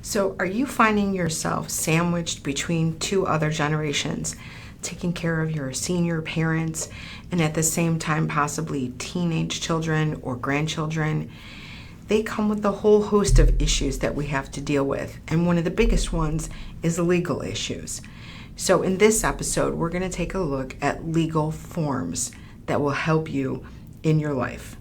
So, are you finding yourself sandwiched between two other generations, taking care of your senior parents and at the same time possibly teenage children or grandchildren? They come with a whole host of issues that we have to deal with, and one of the biggest ones is legal issues. So, in this episode, we're going to take a look at legal forms that will help you in your life.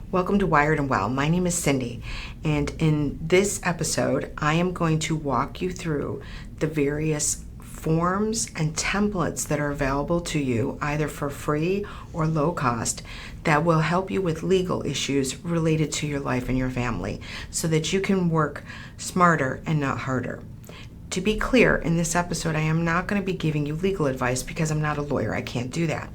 Welcome to Wired and Well. My name is Cindy, and in this episode, I am going to walk you through the various forms and templates that are available to you, either for free or low cost, that will help you with legal issues related to your life and your family, so that you can work smarter and not harder. To be clear, in this episode, I am not going to be giving you legal advice because I'm not a lawyer. I can't do that.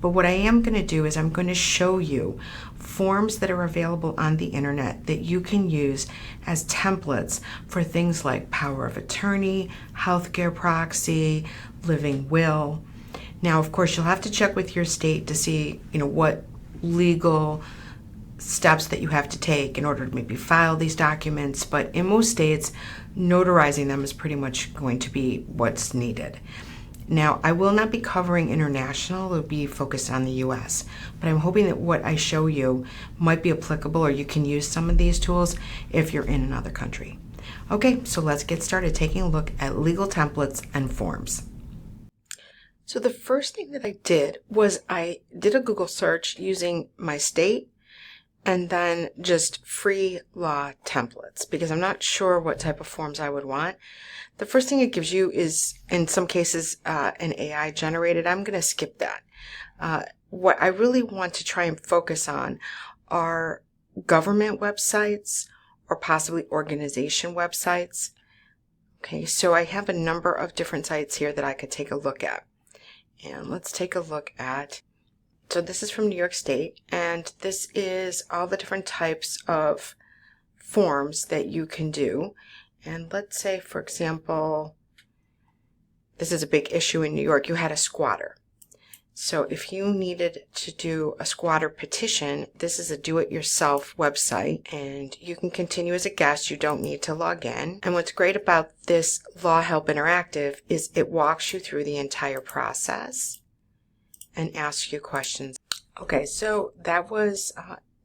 But what I am going to do is I'm going to show you forms that are available on the internet that you can use as templates for things like power of attorney, healthcare proxy, living will. Now, of course, you'll have to check with your state to see, what legal steps that you have to take in order to maybe file these documents. But in most states, notarizing them is pretty much going to be what's needed. Now, I will not be covering international. It'll be focused on the U.S., but I'm hoping that what I show you might be applicable, or you can use some of these tools if you're in another country. Okay, so let's get started taking a look at legal templates and forms. So the first thing that I did was I did a Google search using my state and then just free law templates, because I'm not sure what type of forms I would want. The first thing it gives you is, in some cases, an AI generated. I'm going to skip that. What I really want to try and focus on are government websites or possibly organization websites. Okay, so I have a number of different sites here that I could take a look at. And let's take a look at, so this is from New York State, and this is all the different types of forms that you can do. And let's say, for example, this is a big issue in New York. You had a squatter. So if you needed to do a squatter petition, this is a do-it-yourself website, and you can continue as a guest. You don't need to log in. And what's great about this Law Help Interactive is it walks you through the entire process and asks you questions. Okay, so that was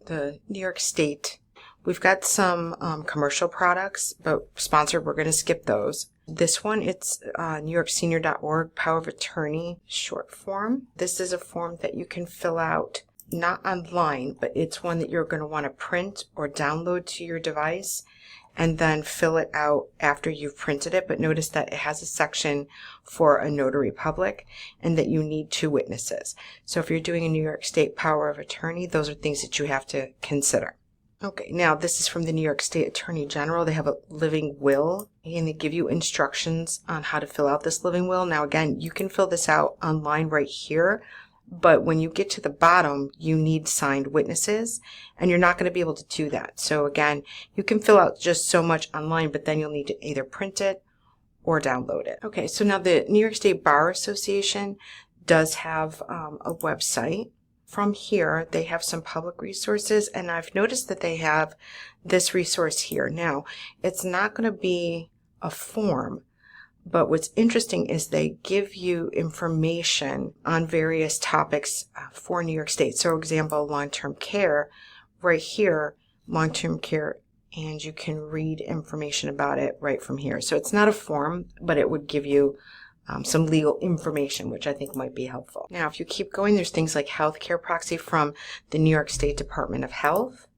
the New York State. We've got some commercial products, but sponsored, we're going to skip those. This one, it's newyorksenior.org, power of attorney short form. This is a form that you can fill out, not online, but it's one that you're going to want to print or download to your device and then fill it out after you've printed it. But notice that it has a section for a notary public and that you need 2 witnesses. So if you're doing a New York State power of attorney, those are things that you have to consider. Okay, now this is from the New York State Attorney General. They have a living will, and they give you instructions on how to fill out this living will. Now again, you can fill this out online right here, but when you get to the bottom, you need signed witnesses, and you're not going to be able to do that. So again, you can fill out just so much online, but then you'll need to either print it or download it. Okay, so now the New York State Bar Association does have a website. From here, they have some public resources, and I've noticed that they have this resource here. Now, it's not going to be a form, but what's interesting is they give you information on various topics for New York State. So, for example, long-term care, right here, long-term care, and you can read information about it right from here. So it's not a form, but it would give you some legal information, which I think might be helpful. Now, if you keep going, there's things like healthcare proxy from the New York State Department of Health.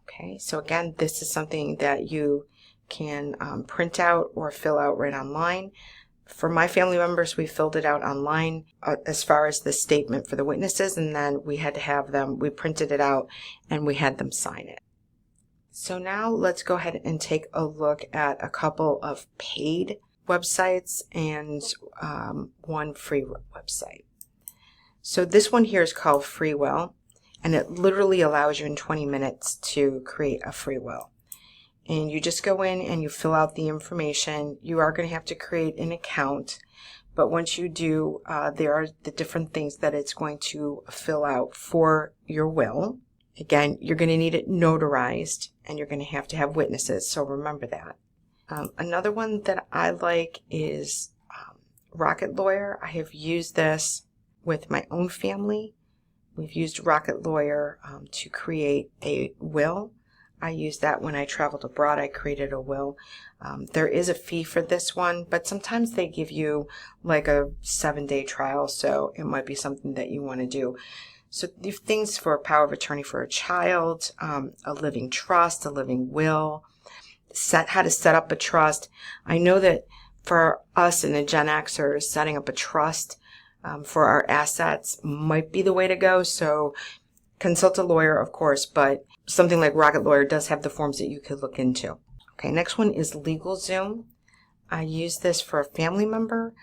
Okay, so again, this is something that you can print out or fill out right online. For my family members, we filled it out online as far as the statement for the witnesses, and then we had to have them, we printed it out and we had them sign it. So now let's go ahead and take a look at a couple of paid websites and one free website. So this one here is called Free Will, and it literally allows you in 20 minutes to create a free will. And you just go in and you fill out the information. You are going to have to create an account, but once you do, there are the different things that it's going to fill out for your will. Again, you're going to need it notarized, and you're going to have witnesses, so remember that. Another one that I like is Rocket Lawyer. I have used this with my own family. We've used Rocket Lawyer to create a will. I used that when I traveled abroad. I created a will. There is a fee for this one, but sometimes they give you like a 7-day trial, so it might be something that you want to do. So you have things for power of attorney for a child, a living trust, a living will, how to set up a trust. I know that for us in the Gen Xers, setting up a trust for our assets might be the way to go. So consult a lawyer, of course, but something like Rocket Lawyer does have the forms that you could look into. Okay, next one is LegalZoom. I used this for a family member.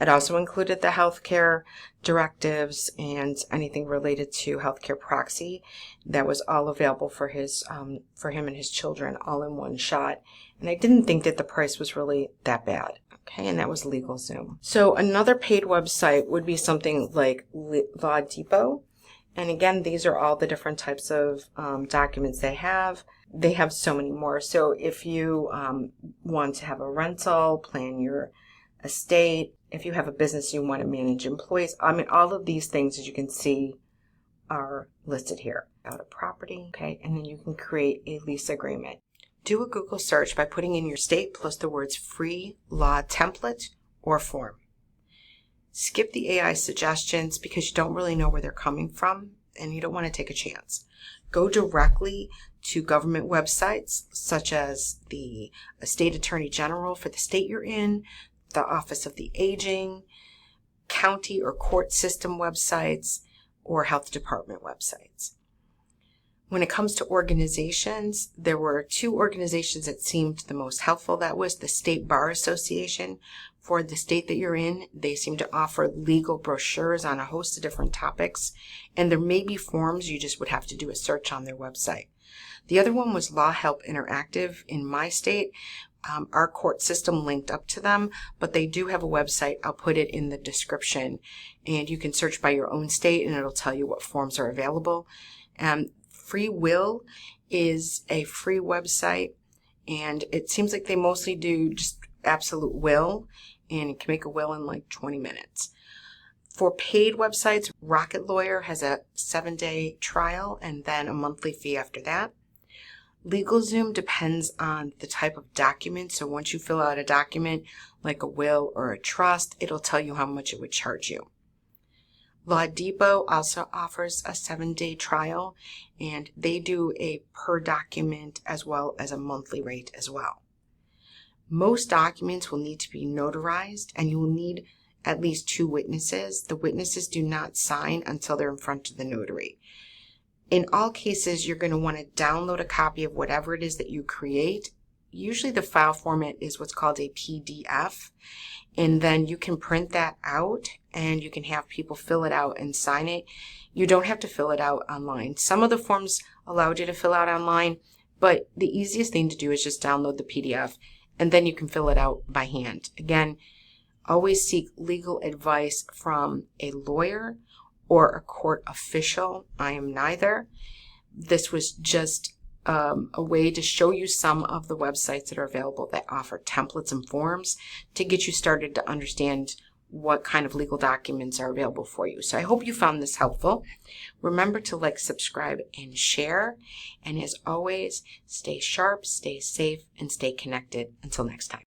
It also included the healthcare directives and anything related to healthcare proxy. That was all available for him and his children all in one shot. And I didn't think that the price was really that bad. Okay, and that was LegalZoom. So another paid website would be something like Law Depot. And again, these are all the different types of documents they have. They have so many more. So if you want to have a rental, plan your estate, if you have a business, you want to manage employees. I mean, all of these things, as you can see, are listed here. Out of property, okay, and then you can create a lease agreement. Do a Google search by putting in your state plus the words free law template or form. Skip the AI suggestions because you don't really know where they're coming from and you don't want to take a chance. Go directly to government websites such as the State Attorney General for the state you're in, the Office of the Aging, county or court system websites, or health department websites. When it comes to organizations, there were 2 organizations that seemed the most helpful. That was the State Bar Association. For the state that you're in, they seem to offer legal brochures on a host of different topics, and there may be forms. You just would have to do a search on their website. The other one was Law Help Interactive in my state. Our court system linked up to them, but they do have a website. I'll put it in the description, and you can search by your own state, and it'll tell you what forms are available. Free Will is a free website, and it seems like they mostly do just absolute will, and you can make a will in like 20 minutes. For paid websites, Rocket Lawyer has a 7-day trial and then a monthly fee after that. LegalZoom depends on the type of document. So once you fill out a document like a will or a trust, it'll tell you how much it would charge you. Law Depot also offers a 7-day trial, and they do a per document as well as a monthly rate as well. Most documents will need to be notarized, and you will need at least 2 witnesses. The witnesses do not sign until they're in front of the notary. In all cases, you're going to want to download a copy of whatever it is that you create. Usually the file format is what's called a PDF, and then you can print that out and you can have people fill it out and sign it. You don't have to fill it out online. Some of the forms allowed you to fill out online, but the easiest thing to do is just download the PDF and then you can fill it out by hand. Again, always seek legal advice from a lawyer or a court official. I am neither. This was just a way to show you some of the websites that are available that offer templates and forms to get you started to understand what kind of legal documents are available for you. So I hope you found this helpful. Remember to like, subscribe, and share. And as always, stay sharp, stay safe, and stay connected. Until next time.